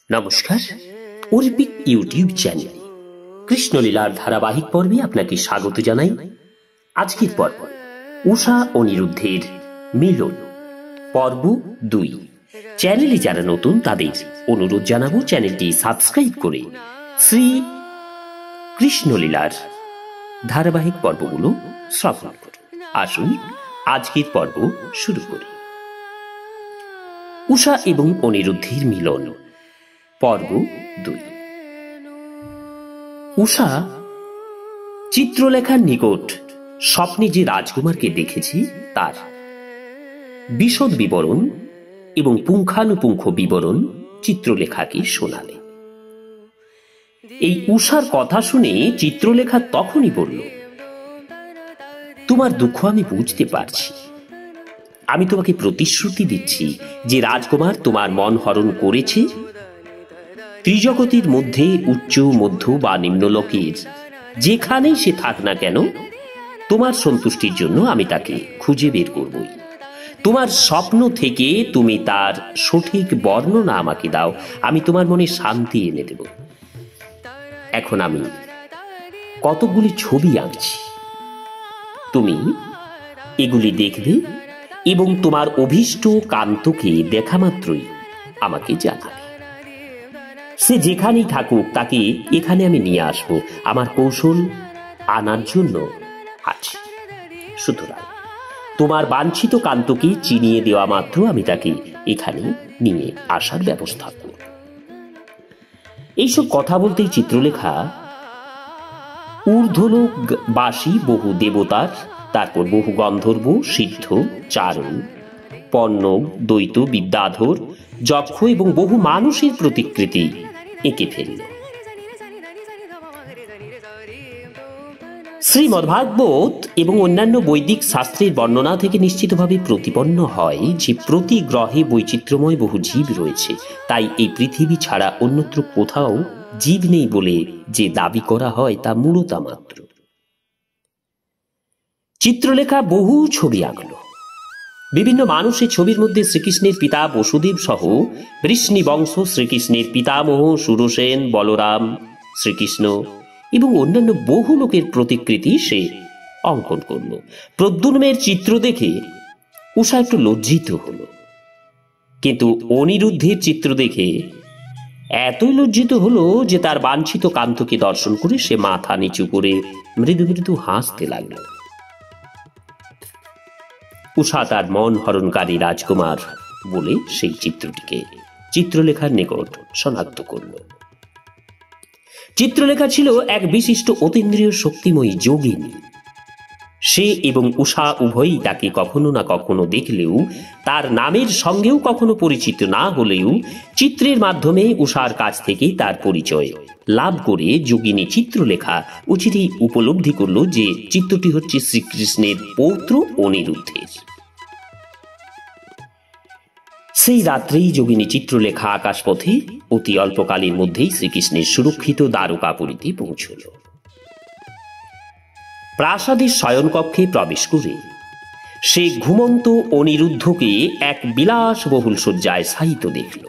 নমস্কার, অর্পিক YouTube channel কৃষ্ণলীলার ধারাবাহিক পর্বে আপনাকে স্বাগত জানাই। আজকের পর্ব উষা অনিরুদ্ধের মিলন, পর্ব 2। চ্যানেলে যারা নতুন তাদের অনুরোধ জানাবো চ্যানেলটি সাবস্ক্রাইব করে শ্রী কৃষ্ণলীলার ধারাবাহিক পর্বগুলো শ্রবণ করুন। আসুন আজকের পর্ব শুরু করি। উষা এবং অনিরুদ্ধের মিলন, পর্ব 2। উষা চিত্রলেখার নিকট স্বপ্নে যে রাজকুমারকে দেখেছি তার বিশদ বিবরণ এবং পুঙ্খানুপুঙ্খ বিবরণ চিত্রলেখাকে শোনালে। এই উষার কথা শুনে চিত্রলেখা তখনই বলল, তোমার দুঃখ আমি বুঝতে পারছি। আমি তোমাকে প্রতিশ্রুতি দিচ্ছি যে রাজকুমার তোমার মন হরণ করেছে, ত্রিজগতের মধ্যে উচ্চ মধ্য বা নিম্নলোকের যেখানেই সে থাক না কেন, তোমার সন্তুষ্টির জন্য আমি তাকে খুঁজে বের করবই। তোমার স্বপ্ন থেকে তুমি তার সঠিক বর্ণনা আমাকে দাও, আমি তোমার মনে শান্তি এনে দেব। এখন আমি কতগুলি ছবি আঁকছি, তুমি এগুলি দেখবে এবং তোমার অভীষ্ট কান্তকে দেখা মাত্রই আমাকে জানাবে। সে যেখানেই থাকুক তাকে এখানে আমি নিয়ে আসব, আমার কৌশল আনার জন্য আছে। সুতরাং তোমার বাঞ্ছিত কান্তকে চিনিয়ে দেওয়া মাত্র আমি তাকে এখানে নিয়ে আসার ব্যবস্থা করব। এইসব কথা বলতেই চিত্রলেখা ঊর্ধ্বলোকবাসী বহু দেবতার, তারপর বহু গন্ধর্ব, সিদ্ধ, চারণ, পর্ণব, দ্বৈত, বিদ্যাধর, যক্ষ এবং বহু মানুষের প্রতিকৃতি এঁকে ফেলল। শ্রীমদ্ভাগবত এবং অন্যান্য বৈদিক শাস্ত্রের বর্ণনা থেকে নিশ্চিতভাবে প্রতিপন্ন হয় যে প্রতি গ্রহে বৈচিত্র্যময় বহু জীব রয়েছে, তাই এই পৃথিবী ছাড়া অন্যত্র কোথাও জীব নেই বলে যে দাবি করা হয় তা মূঢ়তা মাত্র। চিত্রলেখা বহু ছবি আঁকল। বিভিন্ন মানুষের ছবির মধ্যে শ্রীকৃষ্ণের পিতা বসুদেব সহ বৃষ্ণি বংশ, শ্রীকৃষ্ণের পিতামহ সুরসেন, বলরাম, শ্রীকৃষ্ণ এবং অন্যান্য বহু লোকের প্রতিকৃতি সে অঙ্কন করল। প্রদ্যুম্নের চিত্র দেখে উষা একটু লজ্জিত হল, কিন্তু অনিরুদ্ধের চিত্র দেখে এতই লজ্জিত হলো যে তার বাঞ্ছিত কান্তকে দর্শন করে সে মাথা নিচু করে মৃদু মৃদু হাসতে লাগল। উষা তার মন হরণকারী রাজকুমার বলে সেই চিত্রটিকে চিত্রলেখার নিকট শনাক্ত করল। চিত্রলেখা ছিল এক বিশিষ্ট অতীন্দ্রিয় শক্তিময়ী যোগিনী। সে এবং উষা উভয়ই তাকে কখনো না কখনো দেখলেও, তার নামের সঙ্গেও কখনো পরিচিত না হলেও, চিত্রের মাধ্যমে উষার কাছ থেকে তার পরিচয় লাভ করে যোগিনী চিত্রলেখা উচিতই উপলব্ধি করল যে চিত্রটি হচ্ছে শ্রীকৃষ্ণের পৌত্র অনিরুদ্ধের। সেই রাত্রেই যোগিনী চিত্রলেখা আকাশপথে অতি অল্পকালের মধ্যেই শ্রীকৃষ্ণের সুরক্ষিত দ্বারকাপুরীতে পৌঁছল। প্রাসাদের শয়নকক্ষে প্রবেশ করে সে ঘুমন্ত অনিরুদ্ধকে এক বিলাসবহুল শয্যায় শায়িত দেখল।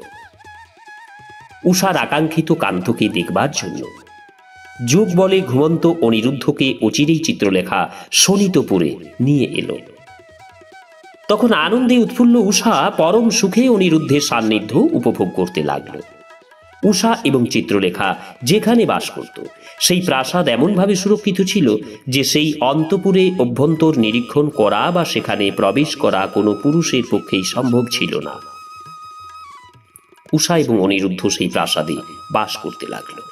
উষার আকাঙ্ক্ষিত কান্তকে দেখবার জন্য যোগ বলে ঘুমন্ত অনিরুদ্ধকে অচিরেই চিত্রলেখা শোণিতপুরে নিয়ে এলো। তখন আনন্দে উৎফুল্ল উষা পরম সুখে অনিরুদ্ধের সান্নিধ্য উপভোগ করতে লাগল। উষা এবং চিত্রলেখা যেখানে বাস করত সেই প্রাসাদ এমনভাবে সুরক্ষিত ছিল যে সেই অন্তপুরে অভ্যন্তর নিরীক্ষণ করা বা সেখানে প্রবেশ করা কোনো পুরুষের পক্ষেই সম্ভব ছিল না। উষা এবং অনিরুদ্ধ সেই প্রাসাদে বাস করতে লাগলো,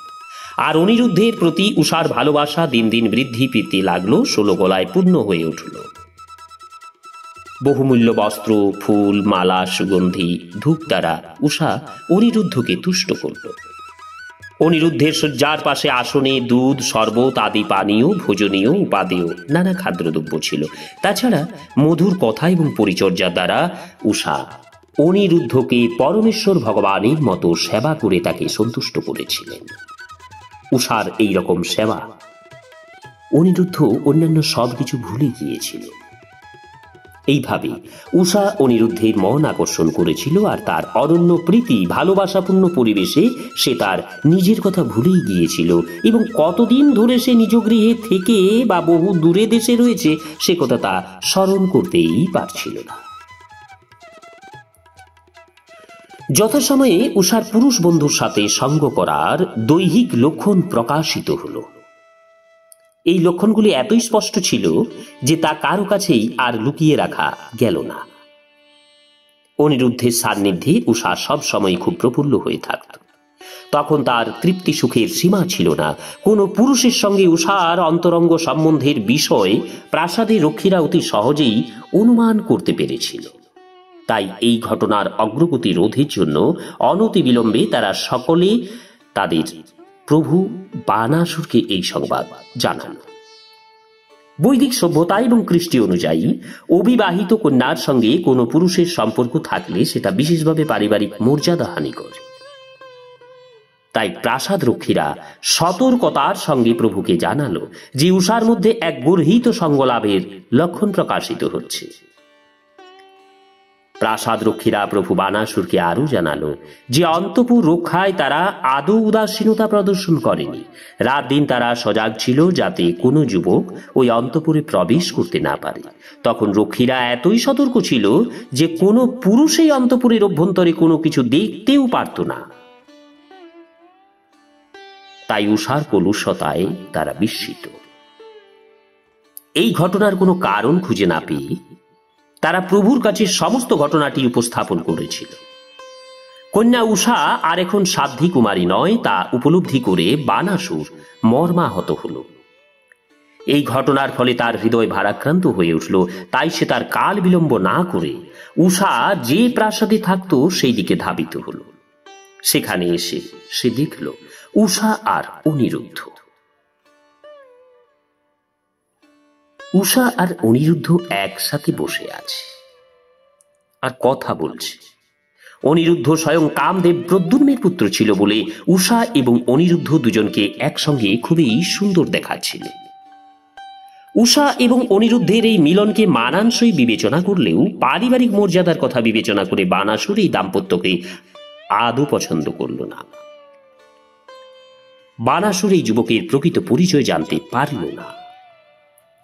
আর অনিরুদ্ধের প্রতি উষার ভালোবাসা দিন দিন বৃদ্ধি পেতে লাগলো, 16 গলায় পূর্ণ হয়ে উঠল। বহুমূল্য বস্ত্র, ফুল, মালা, সুগন্ধি, ধূপ দ্বারা উষা অনিরুদ্ধকে তুষ্ট করল। অনিরুদ্ধের শয্যার পাশে আসনে দুধ, শরবত আদি পানীয়, ভোজনীয়, উপাদেয় নানা খাদ্যদ্রব্য ছিল। তাছাড়া মধুর কথা এবং পরিচর্যা দ্বারা উষা অনিরুদ্ধকে পরমেশ্বর ভগবানের মতো সেবা করে তাকে সন্তুষ্ট করেছিলেন। উষার এই রকম সেবা অনিরুদ্ধ অন্যান্য সবকিছু ভুলে গিয়েছিল। এইভাবে উষা অনিরুদ্ধের মন আকর্ষণ করেছিল, আর তার অনন্য প্রীতি ভালোবাসাপূর্ণ পরিবেশে সে তার নিজের কথা ভুলেই গিয়েছিল, এবং কতদিন ধরে সে নিজ গৃহে থেকে বা বহু দূরে দেশে রয়েছে সে কথা তা স্মরণ করতেই পারছিল না। যথাসময়ে উষার পুরুষ বন্ধুর সাথে সঙ্গ করার দৈহিক লক্ষণ প্রকাশিত হল। এই লক্ষণগুলি এতই স্পষ্ট ছিল যে তা কারো কাছেই আর লুকিয়ে রাখা গেল না। অনিরুদ্ধের সান্নিধ্যে উষা সব সময় খুব প্রফুল্ল হয়ে থাকত। তখন তার তৃপ্তি সুখের সীমা ছিল না। কোনো পুরুষের সঙ্গে উষার অন্তরঙ্গ সম্বন্ধের বিষয় প্রাসাদের রক্ষীরা অতি সহজেই অনুমান করতে পেরেছিল। তাই এই ঘটনার অগ্রগতি রোধের জন্য অনতিবিলম্বে তারা সকলে তাদের প্রভু বানাসুরকে এই সংবাদ জানান। বৈদিক সভ্যতা এবং কৃষ্টি অনুযায়ী অবিবাহিত কন্যার সঙ্গে কোনো পুরুষের সম্পর্ক থাকলে সেটা বিশেষভাবে পারিবারিক মর্যাদা হানিকর। তাই প্রাসাদ রক্ষীরা সতর্কতার সঙ্গে প্রভুকে জানালো যে উষার মধ্যে এক গর্হিত সঙ্গলাভের লক্ষণ প্রকাশিত হচ্ছে। প্রাসাদ রক্ষীরা প্রভু বানাসুরকে আরো জানালো যে অন্তপুর রক্ষায় তারা আদৌ উদাসীনতা প্রদর্শন করেনি। রাত দিন তারা সজাগ ছিল যাতে কোনো যুবক ওই অন্তপুরে প্রবেশ করতে না পারে। তখন রক্ষীরা এতই সতর্ক ছিল যে কোনো পুরুষই অন্তপুরের অভ্যন্তরে কোনো কিছু দেখতেও পারত না। তাই উষার কলুষতায় তারা বিস্মিত। এই ঘটনার কোনো কারণ খুঁজে না পেয়ে তারা প্রভুর কাছে সমস্ত ঘটনাটি উপস্থাপন করেছিল। কন্যা উষা আর এখন সাধ্বী কুমারী নয় তা উপলব্ধি করে বানাসুর মর্মাহত হল। এই ঘটনার ফলে তার হৃদয় ভারাক্রান্ত হয়ে উঠল। তাই সে তার কাল বিলম্ব না করে উষা যে প্রাসাদে থাকত সেই দিকে ধাবিত হল। সেখানে এসে সে দেখল উষা আর অনিরুদ্ধ। উষা আর অনিরুদ্ধ একসাথে বসে আছে আর কথা বলছে। অনিরুদ্ধ স্বয়ং কামদেব প্রদ্যুম্নের পুত্র ছিল বলে উষা এবং অনিরুদ্ধ দুজনকে একসঙ্গে খুবই সুন্দর দেখাচ্ছিল। উষা এবং অনিরুদ্ধের এই মিলনকে মানানসই বিবেচনা করলেও পারিবারিক মর্যাদার কথা বিবেচনা করে বানাসুর এই দাম্পত্যকে আদৌ পছন্দ করল না। বানাসুর এই যুবকের প্রকৃত পরিচয় জানতে পারল না।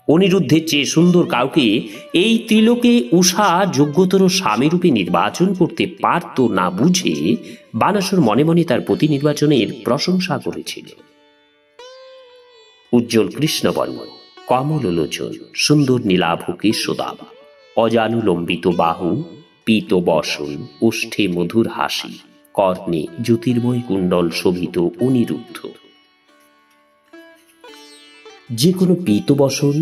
অনিরুদ্ধের চেয়ে সুন্দর কাউকে এই ত্রিলোকে উষা যোগ্যতর স্বামীরূপে নির্বাচন করতে পারত না বুঝে বানাসুর মনে মনে তার পতি নির্বাচনের প্রশংসা করেছিল। উজ্জ্বল কৃষ্ণবর্ণ, কমললোচন, সুন্দর নীলাভ কেশদাম, অজানুলম্বিত বাহু, পীত বসন, ওষ্ঠে মধুর হাসি, কর্ণে জ্যোতির্ময় কুণ্ডল শোভিত অনিরুদ্ধ। যে কোনো পীতবসন,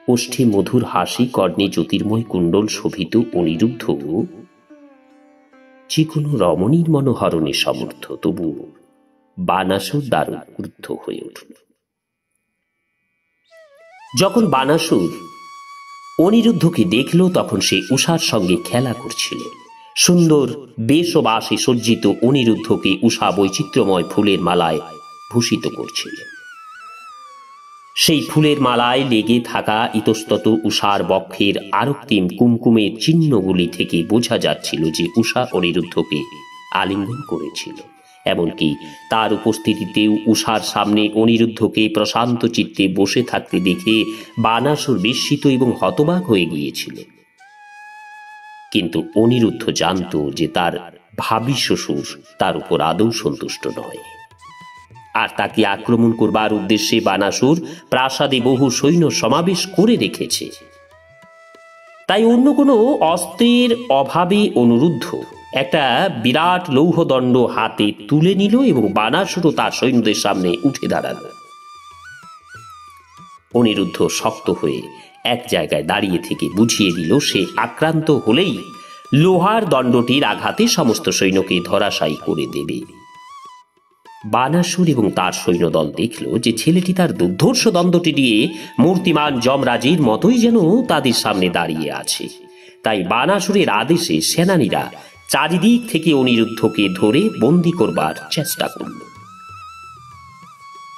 ওষ্ঠে মধুর হাসি, কর্ণে জ্যোতির্ময় কুণ্ডল শোভিত অনিরুদ্ধ যে কোনো রমণীর মনোহরণে সমর্থ। তবু বানাসুর দারুণ ক্রুদ্ধ হয়ে উঠল। যখন বানাসুর অনিরুদ্ধকে দেখল তখন সে উষার সঙ্গে খেলা করছিল। সুন্দর বেশবাসে সজ্জিত অনিরুদ্ধকে উষা বৈচিত্র্যময় ফুলের মালায় ভূষিত করছিল। সেই ফুলের মালায় লেগে থাকা ইতস্তত উষার বক্ষের আরক্তিম কুমকুমের চিহ্নগুলি থেকে বোঝা যাচ্ছিল যে উষা অনিরুদ্ধকে আলিঙ্গন করেছিল। এমনকি তার উপস্থিতিতেও উষার সামনে অনিরুদ্ধকে প্রশান্ত চিত্তে বসে থাকতে দেখে বানাসুর বিস্মিত এবং হতবাক হয়ে গিয়েছিল। কিন্তু অনিরুদ্ধ জানত যে তার ভাবী শ্বশুর তার উপর আদৌ সন্তুষ্ট নয়, আর তাকে আক্রমণ করবার উদ্দেশ্যে বানাসুর প্রাসাদে বহু সৈন্য সমাবেশ করে রেখেছে। তাই অন্য কোনো অস্ত্রের অভাবে অনিরুদ্ধ একটা বিরাট লৌহদণ্ড হাতে তুলে নিল এবং বানাসুরও তার সৈন্যদের সামনে উঠে দাঁড়াল। অনিরুদ্ধ শক্ত হয়ে এক জায়গায় দাঁড়িয়ে থেকে বুঝিয়ে দিল সে আক্রান্ত হলেই লোহার দণ্ডটির আঘাতে সমস্ত সৈন্যকে ধরাশায়ী করে দেবে। বানাসুর এবং তার সৈন্যদল দেখল যে ছেলেটি তার দুর্ধর্ষ দণ্ডটি দিয়ে মূর্তিমান যমরাজের মতোই যেন তাদের সামনে দাঁড়িয়ে আছে। তাই বানাসুরের আদেশে সেনানীরা চারিদিক থেকে অনিরুদ্ধকে ধরে বন্দী করবার চেষ্টা করল।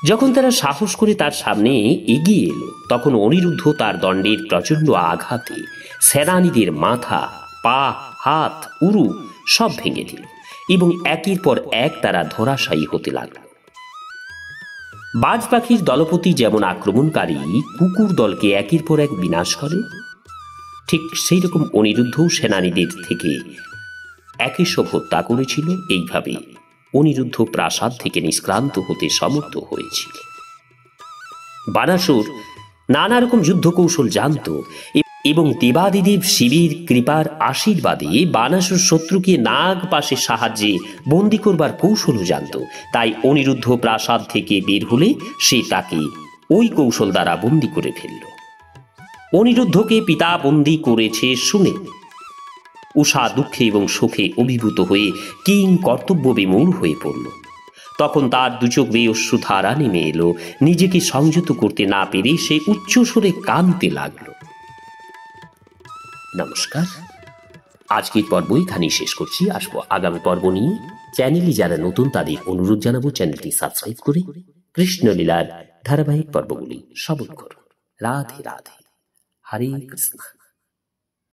যখন তারা সাহস করে তার সামনে এগিয়ে এলো, তখন অনিরুদ্ধ তার দণ্ডের প্রচন্ড আঘাতে সেনানীদের মাথা, পা, হাত, উরু সব ভেঙে দিল এবং একের পর এক তারা ধরাশায়ী হতে লাগল। বাজ পাখির দলপতি যেমন আক্রমণকারী কুকুর দলকে একের পর এক বিনাশ করে, ঠিক সেই রকম অনিরুদ্ধ সেনানীদের থেকে একই সব হত্যা করেছিল। এইভাবে অনিরুদ্ধ প্রাসাদ থেকে নিষ্ক্রান্ত হতে সমর্থ হয়েছিল। বানাসুর নানা রকম যুদ্ধ কৌশল জানত এবং দেবাদিদেব শিবের কৃপার আশীর্বাদে বানাসুর শত্রুকে নাগ পাশের সাহায্যে বন্দী করবার কৌশলও জানত। তাই অনিরুদ্ধ প্রাসাদ থেকে বের হলে সে তাকে ওই কৌশল দ্বারা বন্দী করে ফেলল। অনিরুদ্ধকে পিতা বন্দী করেছে শুনে উষা দুঃখে এবং সুখে অভিভূত হয়ে কিং কর্তব্য বিমূঢ় হয়ে পড়ল। তখন তার দুচোখ বেয়ে অশ্রুধারা নেমে এলো। নিজেকে সংযত করতে না পেরে সে উচ্চস্বরে কাঁদতে লাগলো। নমস্কার, আজকের পর্ব এখানেই শেষ করছি। আসবো আগামী পর্ব নিয়ে। চ্যানেলে যারা নতুন তাদের অনুরোধ জানাবো চ্যানেলটি সাবস্ক্রাইব করে কৃষ্ণলীলার ধারাবাহিক পর্বগুলি শ্রবণ করুন। রাধে রাধে, হরে কৃষ্ণ।